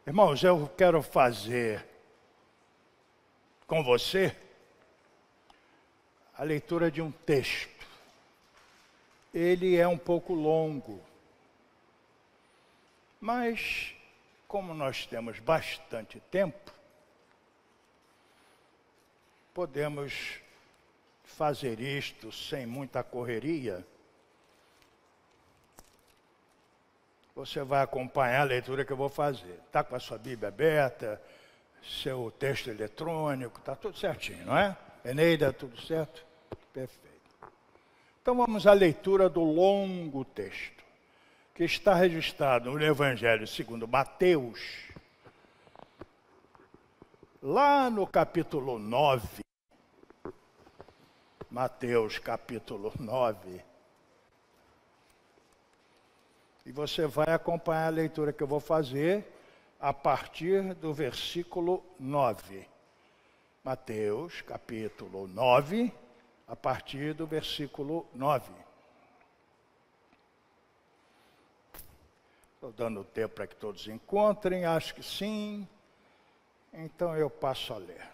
Irmãos, eu quero fazer com você a leitura de um texto. Ele é um pouco longo, mas como nós temos bastante tempo, podemos fazer isto sem muita correria. Você vai acompanhar a leitura que eu vou fazer. Está com a sua Bíblia aberta, seu texto eletrônico, está tudo certinho, não é? Eneida, tudo certo? Perfeito. Então vamos à leitura do longo texto, que está registrado no Evangelho segundo Mateus, lá no capítulo 9. Mateus, capítulo 9. E você vai acompanhar a leitura que eu vou fazer a partir do versículo 9. Mateus, capítulo 9, a partir do versículo 9. Estou dando tempo para que todos encontrem, acho que sim. Então eu passo a ler.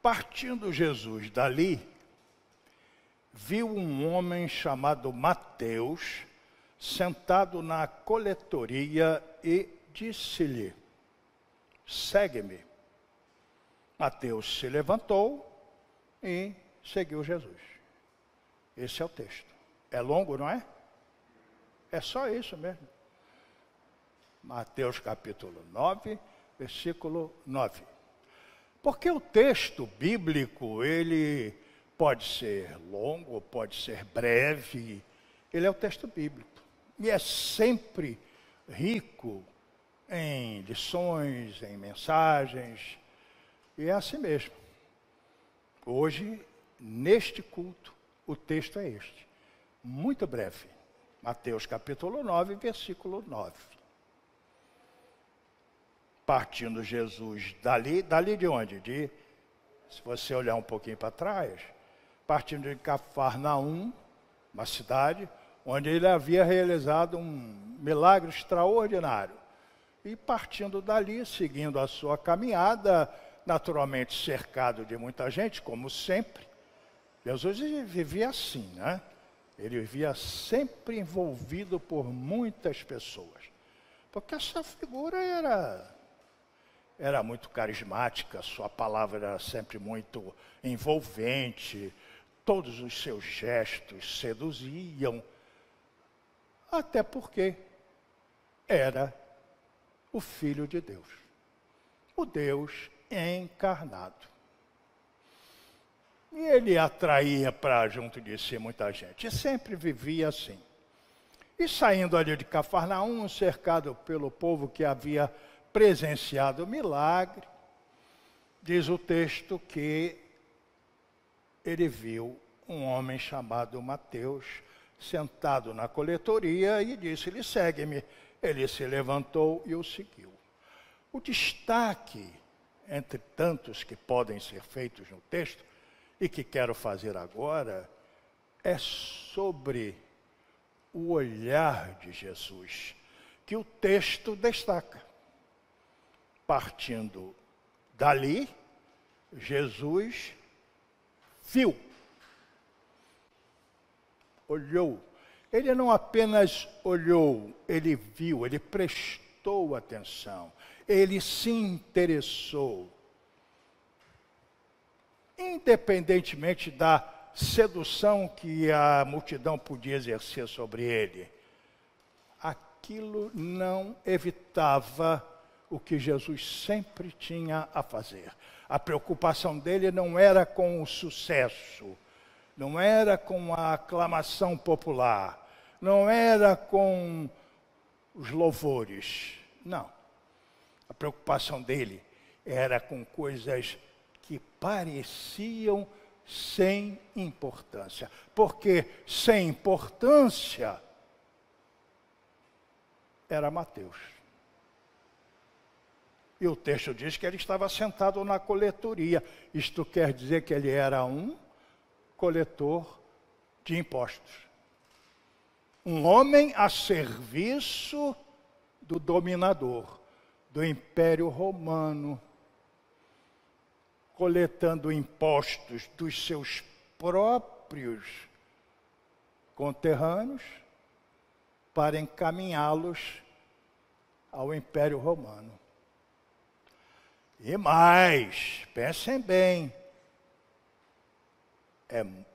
Partindo Jesus dali, viu um homem chamado Mateus, sentado na coletoria e disse-lhe: segue-me. Mateus se levantou e seguiu Jesus. Esse é o texto. É longo, não é? É só isso mesmo. Mateus capítulo 9, versículo 9. Porque o texto bíblico, ele pode ser longo, pode ser breve, ele é o texto bíblico. E é sempre rico em lições, em mensagens, e é assim mesmo. Hoje, neste culto, o texto é este, muito breve. Mateus capítulo 9, versículo 9. Partindo Jesus dali de onde? Se você olhar um pouquinho para trás, partindo de Cafarnaum, uma cidade onde ele havia realizado um milagre extraordinário. E partindo dali, seguindo a sua caminhada, naturalmente cercado de muita gente, como sempre. Jesus vivia assim, né? Ele vivia sempre envolvido por muitas pessoas. Porque essa figura era muito carismática, sua palavra era sempre muito envolvente, todos os seus gestos seduziam, até porque era o Filho de Deus, o Deus encarnado. E ele atraía para junto de si muita gente, e sempre vivia assim. E saindo ali de Cafarnaum, cercado pelo povo que havia presenciado o milagre, diz o texto que ele viu um homem chamado Mateus sentado na coletoria e disse-lhe: segue-me. Ele se levantou e o seguiu. O destaque, entre tantos que podem ser feitos no texto, e que quero fazer agora, é sobre o olhar de Jesus, que o texto destaca. Partindo dali, Jesus viu, olhou. Ele não apenas olhou, ele viu, ele prestou atenção, ele se interessou. Independentemente da sedução que a multidão podia exercer sobre ele, aquilo não evitava o que Jesus sempre tinha a fazer. A preocupação dele não era com o sucesso, não era com a aclamação popular, não era com os louvores, não. A preocupação dele era com coisas que pareciam sem importância. Porque sem importância era Mateus. E o texto diz que ele estava sentado na coletoria. Isto quer dizer que ele era um coletor de impostos. Um homem a serviço do dominador, do Império Romano, coletando impostos dos seus próprios conterrâneos para encaminhá-los ao Império Romano. E mais, pensem bem,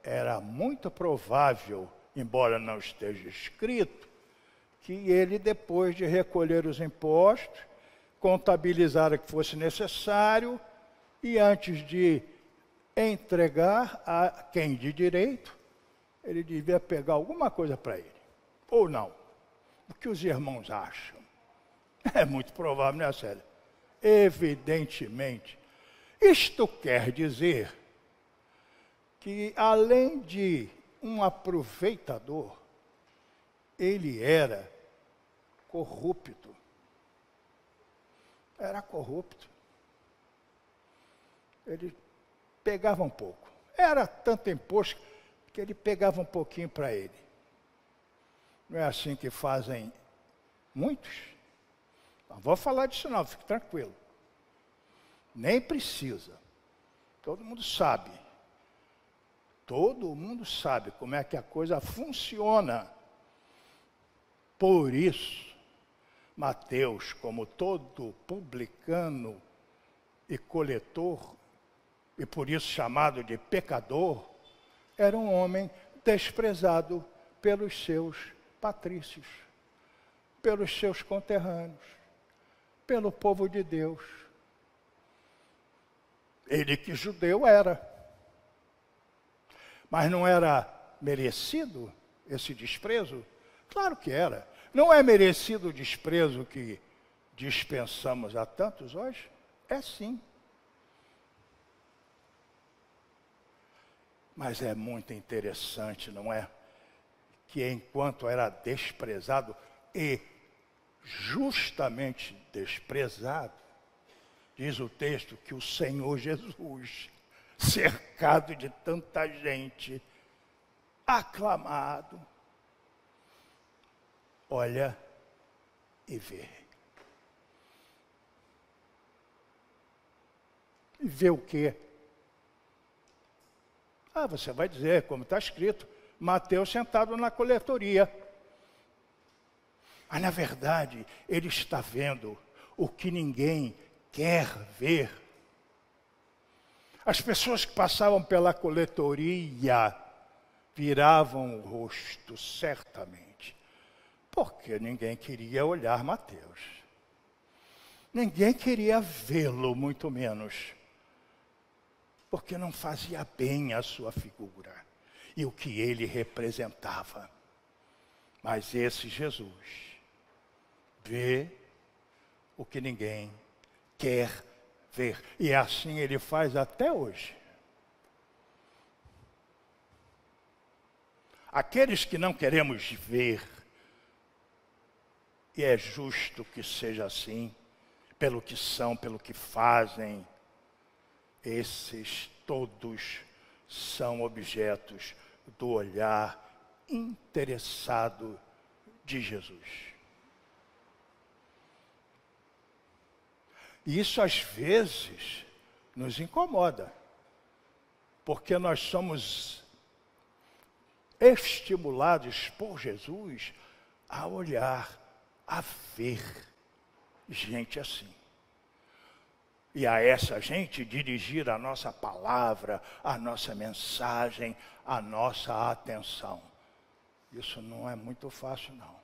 era muito provável, embora não esteja escrito, que ele, depois de recolher os impostos, contabilizar o que fosse necessário e antes de entregar a quem de direito, ele devia pegar alguma coisa para ele. Ou não. O que os irmãos acham? É muito provável, né, Célia? Evidentemente. Isto quer dizer que, além de um aproveitador, ele era corrupto. Era corrupto. Ele pegava um pouco. Era tanto imposto que ele pegava um pouquinho para ele. Não é assim que fazem muitos? Não vou falar disso não, fique tranquilo. Nem precisa. Todo mundo sabe. Todo mundo sabe como é que a coisa funciona. Por isso, Mateus, como todo publicano e coletor, e por isso chamado de pecador, era um homem desprezado pelos seus patrícios, pelos seus conterrâneos, pelo povo de Deus. Ele que judeu era. Mas não era merecido esse desprezo? Claro que era. Não é merecido o desprezo que dispensamos a tantos hoje? É sim. Mas é muito interessante, não é? Que enquanto era desprezado e justamente desprezado, diz o texto que o Senhor Jesus, cercado de tanta gente, aclamado, olha e vê. E vê o quê? Ah, você vai dizer, como está escrito, Mateus sentado na coletoria. Mas, na verdade, ele está vendo o que ninguém quer ver. As pessoas que passavam pela coletoria viravam o rosto, certamente, porque ninguém queria olhar Mateus. Ninguém queria vê-lo, muito menos, porque não fazia bem a sua figura e o que ele representava. Mas esse Jesus vê o que ninguém quer ver. E assim ele faz até hoje. Aqueles que não queremos ver, e é justo que seja assim, pelo que são, pelo que fazem, esses todos são objetos do olhar interessado de Jesus. E isso às vezes nos incomoda, porque nós somos estimulados por Jesus a olhar, a ver gente assim. E a essa gente dirigir a nossa palavra, a nossa mensagem, a nossa atenção. Isso não é muito fácil, não.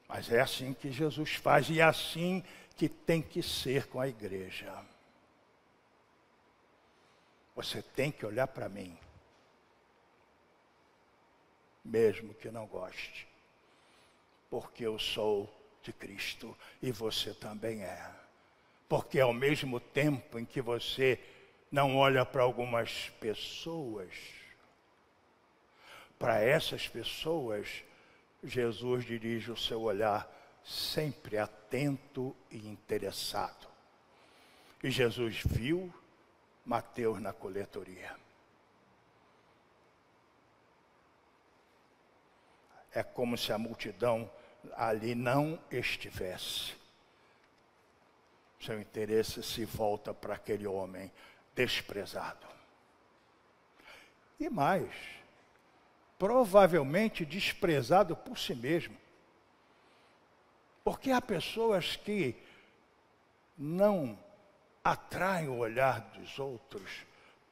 Mas é assim que Jesus faz e é assim que tem que ser com a igreja. Você tem que olhar para mim, mesmo que não goste, porque eu sou de Cristo e você também é. Porque ao mesmo tempo em que você não olha para algumas pessoas, para essas pessoas, Jesus dirige o seu olhar sempre atento e interessado. E Jesus viu Mateus na coletoria. É como se a multidão ali não estivesse, seu interesse se volta para aquele homem desprezado. E mais, provavelmente desprezado por si mesmo. Porque há pessoas que não atraem o olhar dos outros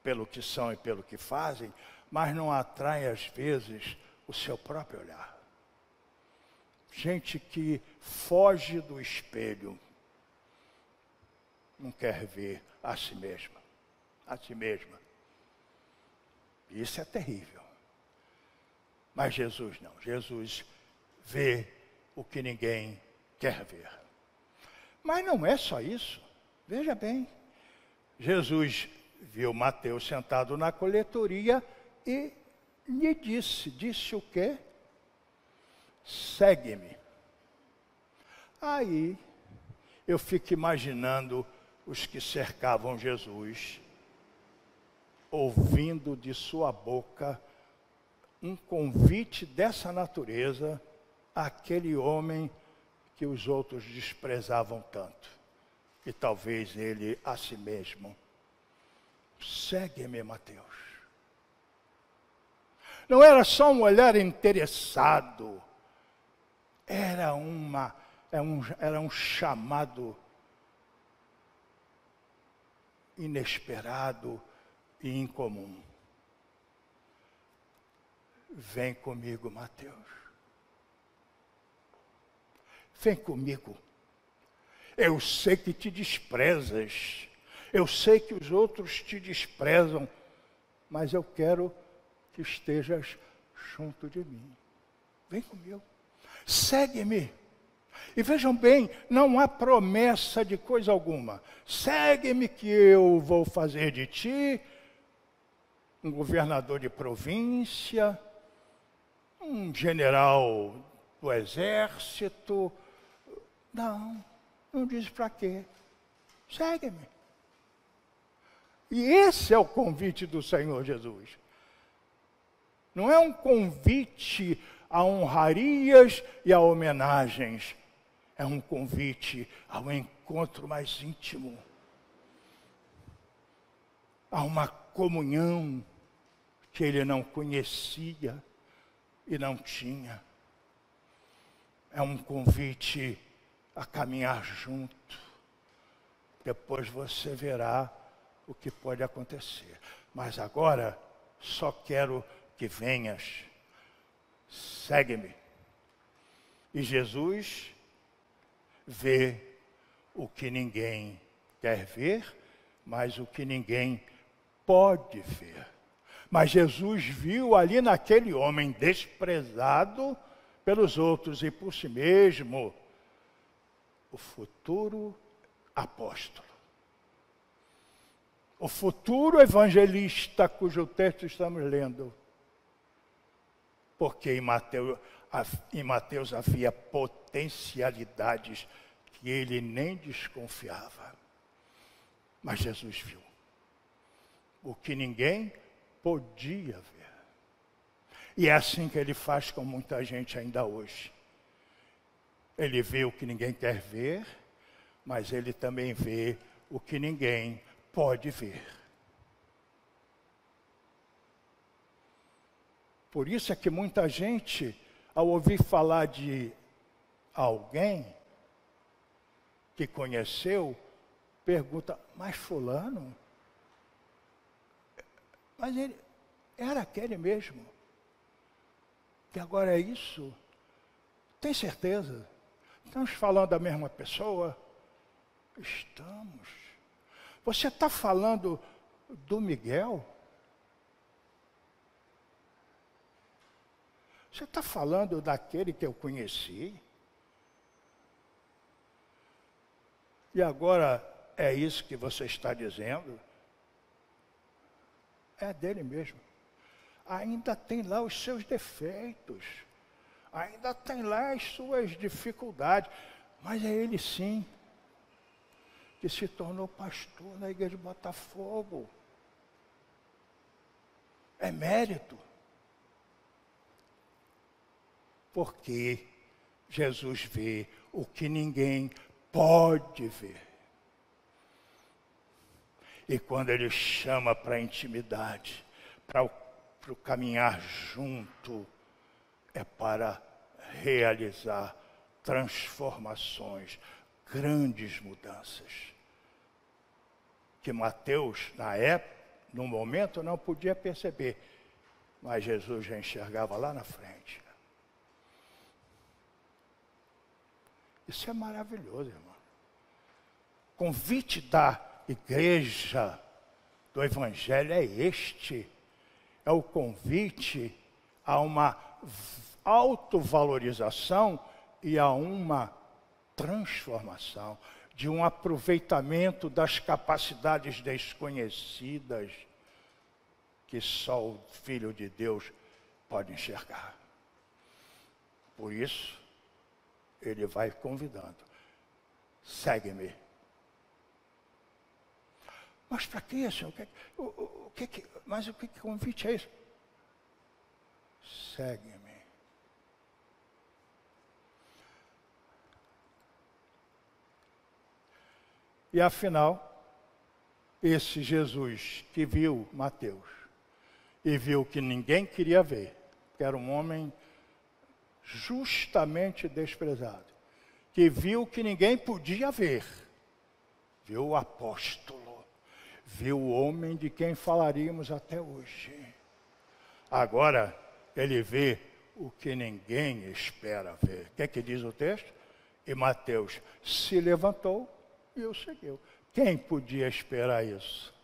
pelo que são e pelo que fazem, mas não atraem, às vezes, o seu próprio olhar. Gente que foge do espelho, não quer ver a si mesma, a si mesma. Isso é terrível. Mas Jesus não. Jesus vê o que ninguém quer ver. Mas não é só isso. Veja bem. Jesus viu Mateus sentado na coletoria e lhe disse o quê? Segue-me. Aí eu fico imaginando os que cercavam Jesus, ouvindo de sua boca um convite dessa natureza àquele homem que os outros desprezavam tanto, e talvez ele a si mesmo. Segue-me, Mateus. Não era só um olhar interessado, era um chamado inesperado e incomum. Vem comigo, Mateus. Vem comigo. Eu sei que te desprezas. Eu sei que os outros te desprezam. Mas eu quero que estejas junto de mim. Vem comigo. Segue-me. E vejam bem, não há promessa de coisa alguma. Segue-me que eu vou fazer de ti um governador de província, um general do exército. Não diz para quê. Segue-me. E esse é o convite do Senhor Jesus. Não é um convite a honrarias e a homenagens. É um convite ao encontro mais íntimo. A uma comunhão que ele não conhecia e não tinha. É um convite a caminhar junto. Depois você verá o que pode acontecer. Mas agora, só quero que venhas. Segue-me. E Jesus vê o que ninguém quer ver, mas o que ninguém pode ver. Mas Jesus viu ali naquele homem desprezado pelos outros e por si mesmo o futuro apóstolo. O futuro evangelista cujo texto estamos lendo. Porque em Mateus havia potencialidades que ele nem desconfiava. Mas Jesus viu o que ninguém podia ver. E é assim que ele faz com muita gente ainda hoje. Ele vê o que ninguém quer ver, mas ele também vê o que ninguém pode ver. Por isso é que muita gente, ao ouvir falar de alguém que conheceu, pergunta, mas fulano? Mas ele era aquele mesmo, que agora é isso? Tem certeza? Estamos falando da mesma pessoa? Estamos. Você está falando do Miguel? Você está falando daquele que eu conheci? E agora é isso que você está dizendo? É dele mesmo. Ainda tem lá os seus defeitos. Ainda tem lá as suas dificuldades. Mas é ele sim, que se tornou pastor na igreja de Botafogo. É mérito. Porque Jesus vê o que ninguém pode ver. E quando Ele chama para a intimidade, para o caminhar junto, é para realizar transformações, grandes mudanças. Que Mateus, na época, no momento, não podia perceber, mas Jesus já enxergava lá na frente. Isso é maravilhoso, irmão. Convite da igreja, do Evangelho é este. É o convite a uma autovalorização e a uma transformação, de um aproveitamento das capacidades desconhecidas que só o Filho de Deus pode enxergar. Por isso, Ele vai convidando. Segue-me. Mas para que isso? Mas o que convite é isso? Segue-me. E afinal, esse Jesus que viu Mateus e viu que ninguém queria ver, que era um homem justamente desprezado, que viu que ninguém podia ver, viu o apóstolo, viu o homem de quem falaríamos até hoje. Agora, ele vê o que ninguém espera ver. O que é que diz o texto? E Mateus se levantou e o seguiu. Quem podia esperar isso?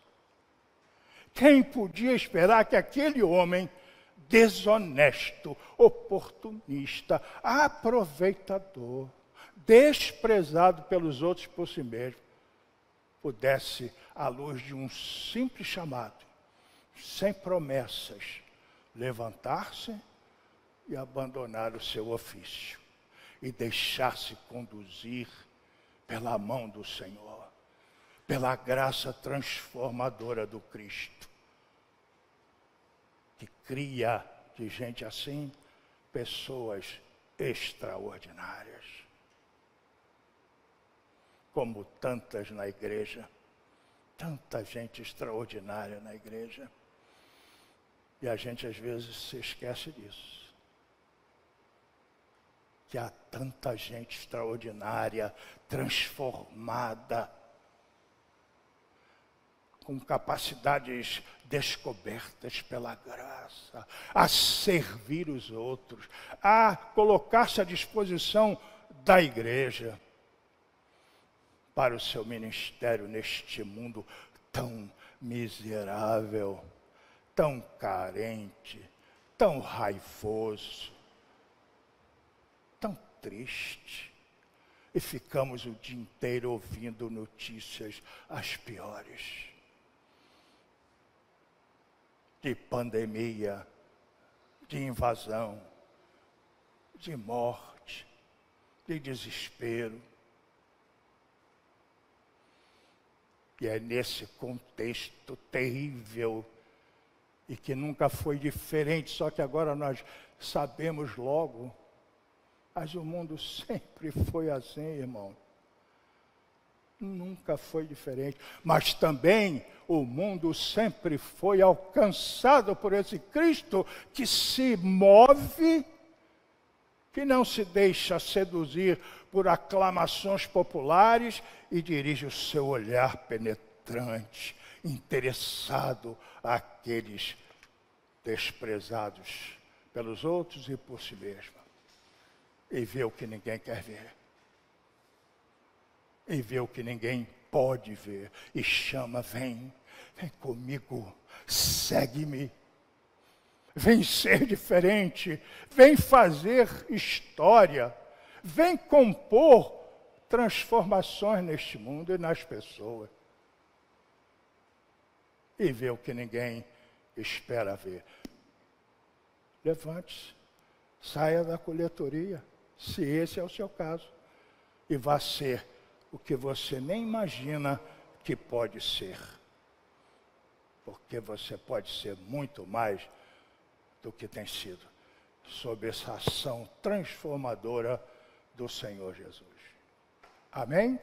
Quem podia esperar que aquele homem desonesto, oportunista, aproveitador, desprezado pelos outros por si mesmo, pudesse, à luz de um simples chamado, sem promessas, levantar-se e abandonar o seu ofício e deixar-se conduzir pela mão do Senhor, pela graça transformadora do Cristo, que cria de gente assim pessoas extraordinárias. Como tantas na igreja, tanta gente extraordinária na igreja. E a gente às vezes se esquece disso. Que há tanta gente extraordinária, transformada, com capacidades descobertas pela graça, a servir os outros, a colocar-se à disposição da igreja para o seu ministério neste mundo tão miserável, tão carente, tão raivoso, tão triste. E ficamos o dia inteiro ouvindo notícias as piores. De pandemia, de invasão, de morte, de desespero. E é nesse contexto terrível, e que nunca foi diferente, só que agora nós sabemos logo. Mas o mundo sempre foi assim, irmão. Nunca foi diferente. Mas também o mundo sempre foi alcançado por esse Cristo que se move, que não se deixa seduzir por aclamações populares e dirige o seu olhar penetrante, interessado àqueles desprezados pelos outros e por si mesmo. E vê o que ninguém quer ver. E vê o que ninguém pode ver. E chama, vem comigo, segue-me. Vem ser diferente, vem fazer história, vem compor transformações neste mundo e nas pessoas. E vê o que ninguém espera ver. Levante-se, saia da coletoria, se esse é o seu caso, e vá ser o que você nem imagina que pode ser. Porque você pode ser muito mais do que tem sido, sob essa ação transformadora do Senhor Jesus. Amém?